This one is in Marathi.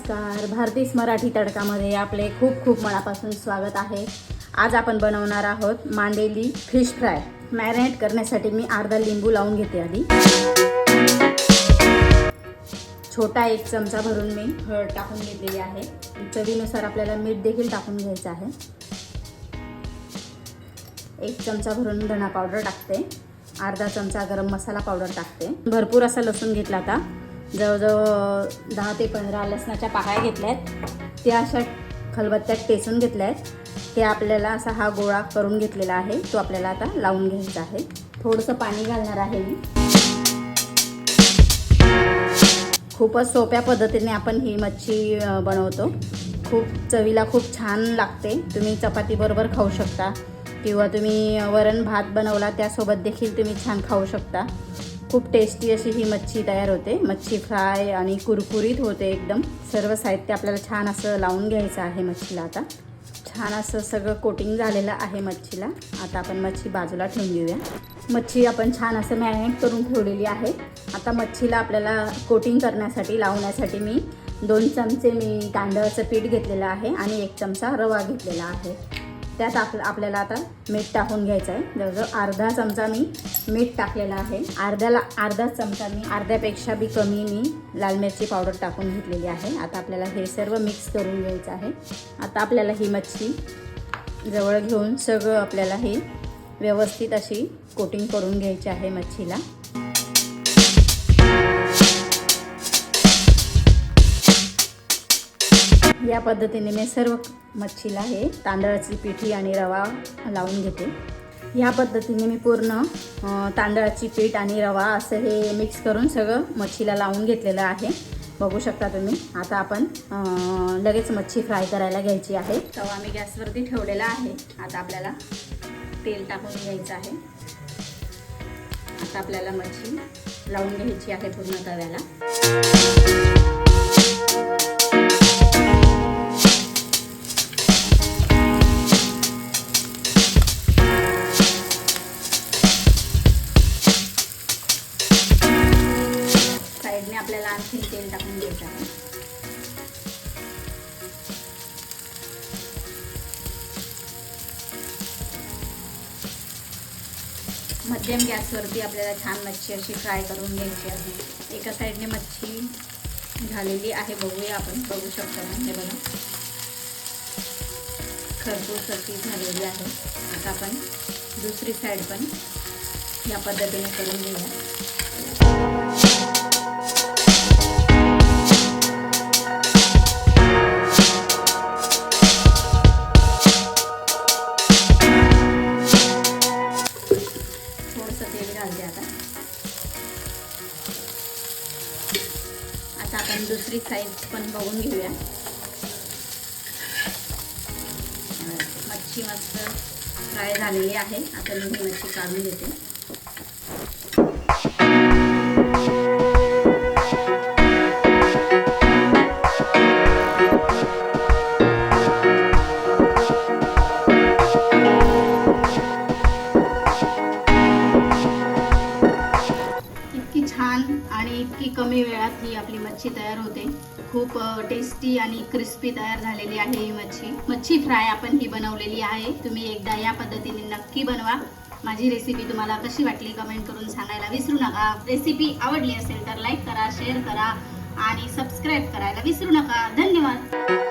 नमस्कार, भारतीस मराठी तडकामध्ये आपले खूप खूप मनापासून स्वागत आहे। आज आपण बनवणार आहोत मांदेली फिश फ्राय। मॅरिनेट करण्यासाठी मी अर्धा लिंबू लावून घेते। आधी छोटा 1 चमचा भरून मी हळद टाकून घेतलेली आहे। चवीनुसार आपल्याला मीठ देखील टाकून घ्यायचं आहे। 1 चमचा भरून धना पावडर टाकते। अर्धा चमचा गरम मसाला पावडर टाकते। भरपूर असा लसूण घेतला आता, जवळजवळ 10 ते 15 लसणाच्या पाकळ्या घेतल्यात। त्या अशा खलबत्त्यात टेचून घेतल्यात। ते आपल्याला असा हा गोळा करून घेतलेला आहे, तो आपल्याला आता लावून घ्यायचा आहे। थोडंसं पाणी घालणार आहे मी। खूपच सोप्या पद्धतीने आपण ही मच्छी बनवतो। खूप चवीला खूप छान लागते। तुम्ही चपाती बरोबर खाऊ शकता किंवा तुम्ही वरण भात बनवला त्यासोबत देखील तुम्ही छान खाऊ शकता। खूप टेस्टी अशी ही मच्छी तयार होते। मच्छी फ्राय आणि कुरकुरीत होते एकदम। सर्व साहित्य आपल्याला छान असं लावून घ्यायचं आहे मच्छीला। आता छान असं सगळं कोटिंग झालेलं आहे मच्छीला। आता आपण मच्छी बाजूला ठेवून देऊया। मच्छी आपण छान असं मॅरिनेट करून ठेवलेली आहे। आता मच्छीला आपल्याला कोटिंग करण्यासाठी लावण्यासाठी मी 2 चमचे मी तांदळाचं पीठ घेतलेलं आहे आणि 1 चमचा रवा घेतलेला आहे। त्यात आपल्याला आता मीठ टाकून घ्यायचं आहे। जवळजवळ अर्धा चमचा मी मीठ टाकलेला आहे। अर्धा चमचा मी अर्ध्यापेक्षा बी कमी मी लाल मिरची पावडर टाकून घेतलेली आहे। आता आपल्याला हे सर्व मिक्स करून घ्यायचं आहे। आता आपल्याला ही मच्छी जवळ घेऊन सगळं आपल्याला हे व्यवस्थित अशी कोटिंग करून घ्यायची आहे मच्छीला। या पद्धतीने मी सर्व मच्छीला हे तांदळाची पिठी आणि रवा लावून घेते। या पद्धतीने मी पूर्ण तांदळाची पीठ आणि रवा असं हे मिक्स करून सगळं मच्छीला लावून घेतलेलं आहे। बघू शकता तुम्ही। आता आपण लगेच मच्छी फ्राय करायला घ्यायची आहे। तवा मी गॅसवरती ठेवलेला आहे। आता आपल्याला तेल टाकून घ्यायचं आहे। आता आपल्याला मच्छी लावून घ्यायची आहे पूर्ण तव्याला। साइडने आपल्याला आणखी तेल टाकून घ्यायचं आहे। मध्यम गॅसवरती आपल्याला छान मच्छी अशी फ्राय करून घ्यायची आहे। एका साइडने मच्छी झालेली आहे, बघूया आपण। बघू शकता ना, हे बघा खरपूस अशी झालेली आहे। आता आपण दुसरी साइड पण या पद्धतीने करून घेऊया। आता आपण दुसरी साइड पण बघून घेऊया। मच्छी मस्त फ्राय झालेली आहे। आता मी ही मच्छी काढून घेते। आणि इतकी कमी वेळात ही आपली मच्छी तयार होते। खूप टेस्टी आणि क्रिस्पी तयार झालेली आहे ही मच्छी फ्राय आपण ही बनवलेली आहे। तुम्ही एकदा या पद्धतीने नक्की बनवा। माझी रेसिपी तुम्हाला कशी वाटली कमेंट करून सांगायला विसरू नका। रेसिपी आवडली असेल तर लाईक करा, शेअर करा आणि सबस्क्राईब करायला विसरू नका। धन्यवाद।